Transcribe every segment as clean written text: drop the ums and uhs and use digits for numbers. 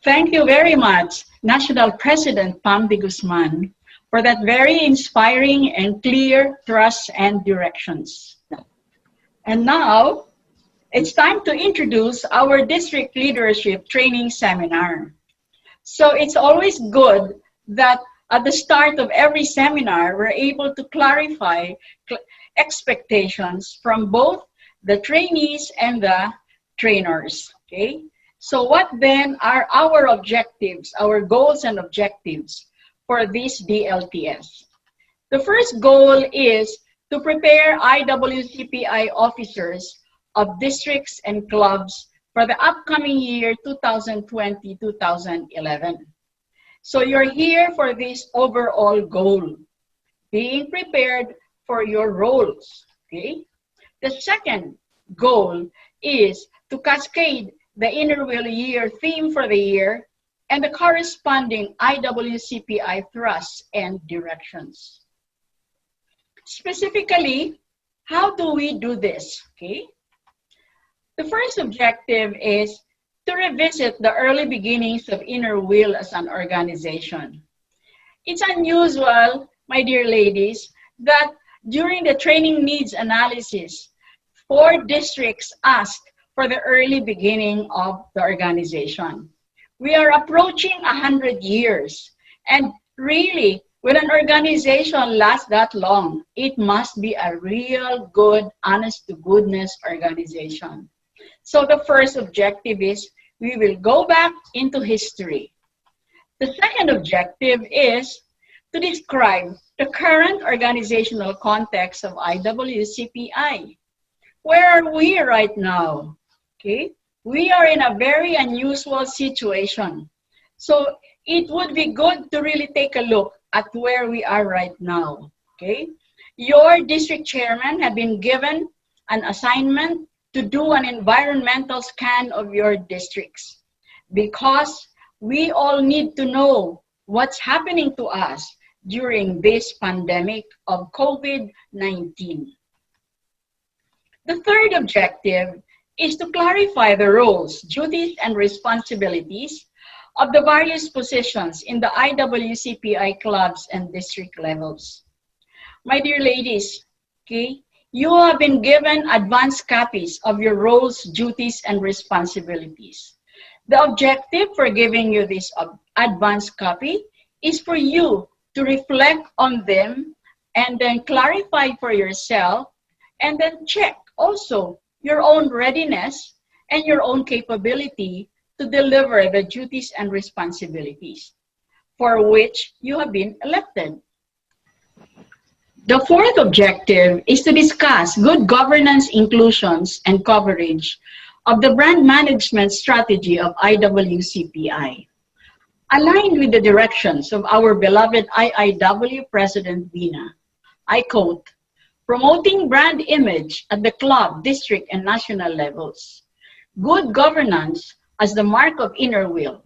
Thank you very much, National President Pam de Guzman, for that very inspiring and clear thrust and directions. And now, it's time to introduce our district leadership training seminar. So it's always good that at the start of every seminar, we're able to clarify expectations from both the trainees and the trainers, okay? So what then are our objectives, our goals and objectives for this DLTS? The first goal is to prepare IWCPI officers of districts and clubs for the upcoming year 2020-2011. So you're here for this overall goal, being prepared for your roles, okay? The second goal is to cascade the Inner Wheel Year theme for the year and the corresponding IWCPI thrusts and directions. Specifically, how do we do this, okay? The first objective is to revisit the early beginnings of Inner Wheel as an organization. It's unusual, my dear ladies, that during the training needs analysis, 4 districts asked for the early beginning of the organization. We are approaching 100 years, and really, when an organization lasts that long, it must be a real good, honest-to-goodness organization. So the first objective is we will go back into history. The second objective is to describe the current organizational context of IWCPI. Where are we right now? Okay, we are in a very unusual situation. So it would be good to really take a look at where we are right now. Okay, your district chairman have been given an assignment to do an environmental scan of your districts, because we all need to know what's happening to us during this pandemic of COVID-19. The third objective is to clarify the roles, duties, and responsibilities of the various positions in the IWCPI clubs and district levels. My dear ladies, okay, you have been given advanced copies of your roles, duties, and responsibilities. The objective for giving you this advanced copy is for you to reflect on them and then clarify for yourself, and then check also your own readiness and your own capability to deliver the duties and responsibilities for which you have been elected. The fourth objective is to discuss good governance, inclusions, and coverage of the brand management strategy of IWCPI. Aligned with the directions of our beloved IIW President Vina, I quote, promoting brand image at the club, district, and national levels. Good governance as the mark of Inner Wheel.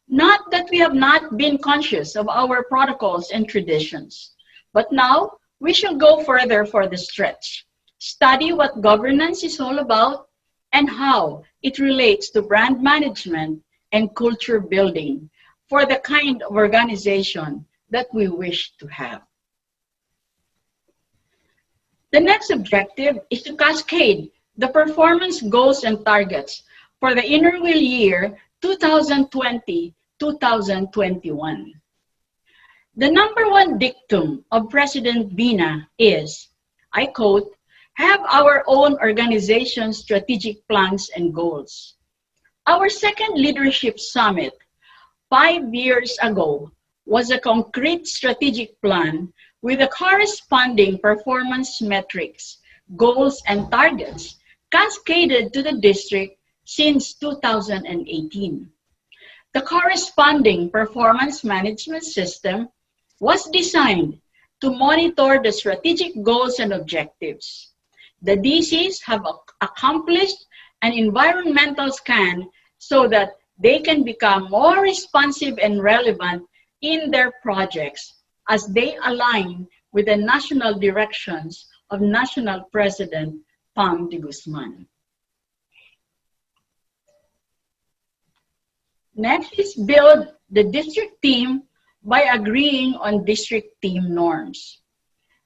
Not that we have not been conscious of our protocols and traditions, but now we shall go further for the stretch. Study what governance is all about and how it relates to brand management and culture building for the kind of organization that we wish to have. The next objective is to cascade the performance goals and targets for the Inner Wheel Year 2020-2021. The number one dictum of President Vina is, I quote, have our own organization strategic plans and goals. Our second leadership summit 5 years ago was a concrete strategic plan with the corresponding performance metrics, goals, and targets cascaded to the district since 2018. The corresponding performance management system was designed to monitor the strategic goals and objectives. The DCs have accomplished an environmental scan so that they can become more responsive and relevant in their projects as they align with the national directions of National President Pam de Guzman. Next is build the district team by agreeing on district team norms.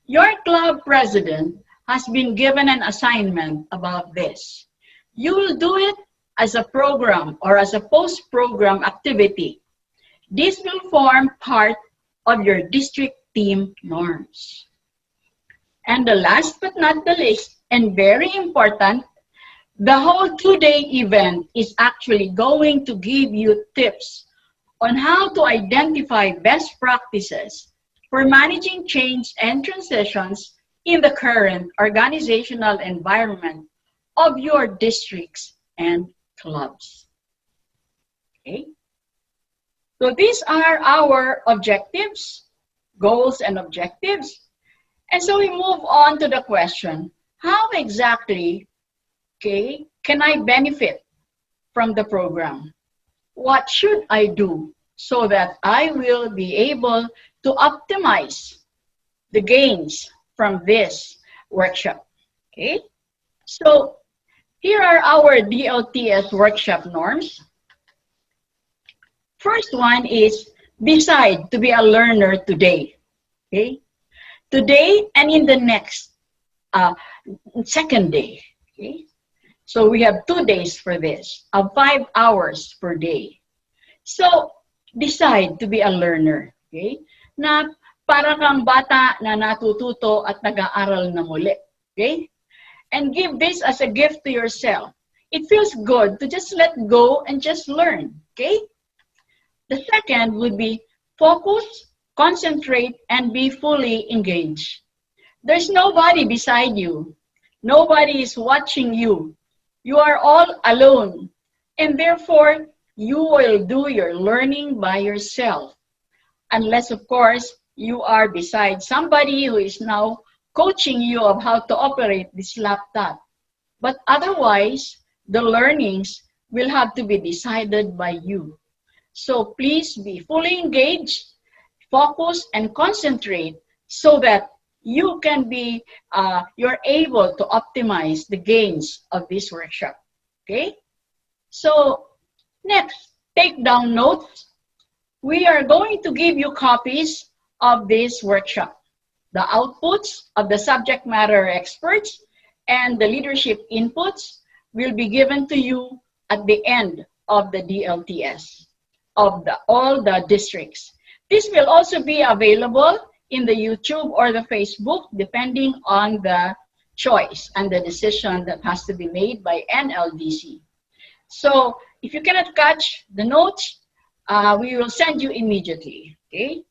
Your club president has been given an assignment about this. You will do it as a program or as a post-program activity. This will form part of your district team norms. And the last but not the least, and very important, the whole 2-day event is actually going to give you tips on how to identify best practices for managing change and transitions in the current organizational environment of your districts and clubs. Okay? So these are our objectives, goals and objectives. And so we move on to the question, how exactly, okay, can I benefit from the program? What should I do so that I will be able to optimize the gains from this workshop? Okay, so here are our DLTS workshop norms. First one is decide to be a learner today. Okay, today and in the next second day. Okay, so we have 2 days for this, of 5 hours per day. So decide to be a learner. Okay, na para kang bata na natututo at nag-aaral na muli. Okay, and give this as a gift to yourself. It feels good to just let go and just learn. Okay. The second would be focus, concentrate, and be fully engaged. There's nobody beside you. Nobody is watching you. You are all alone. And therefore, you will do your learning by yourself. Unless, of course, you are beside somebody who is now coaching you of how to operate this laptop. But otherwise, the learnings will have to be decided by you. So please be fully engaged, focus, and concentrate so that you can be, you're able to optimize the gains of this workshop. Okay? So next, take down notes. We are going to give you copies of this workshop. The outputs of the subject matter experts and the leadership inputs will be given to you at the end of the DLTS of all the districts. This will also be available in the YouTube or the Facebook, depending on the choice and the decision that has to be made by NLDC. So if you cannot catch the notes, we will send you immediately. Okay?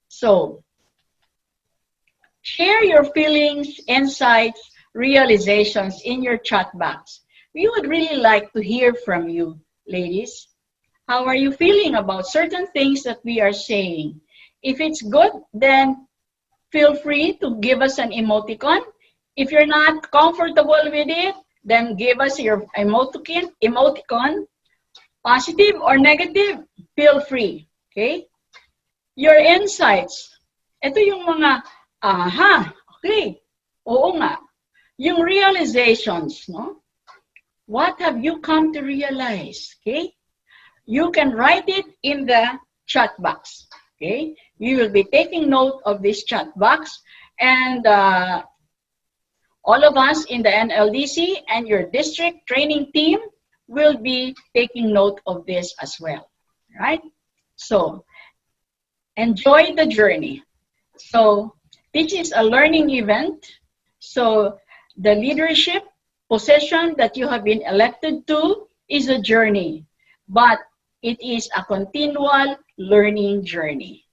So share your feelings, insights, realizations in your chat box. We would really like to hear from you, ladies. How are you feeling about certain things that we are saying? If it's good, then feel free to give us an emoticon. If you're not comfortable with it, then give us your emoticon. Positive or negative, feel free. Okay? Your insights. Ito yung mga, aha, okay, oo nga. Yung realizations, no? What have you come to realize? Okay? You can write it in the chat box. Okay? We will be taking note of this chat box, and all of us in the NLDC and your district training team will be taking note of this as well. Right? So, enjoy the journey. So, this is a learning event. So, the leadership position that you have been elected to is a journey, but it is a continual learning journey.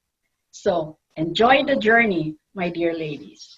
So enjoy the journey, my dear ladies.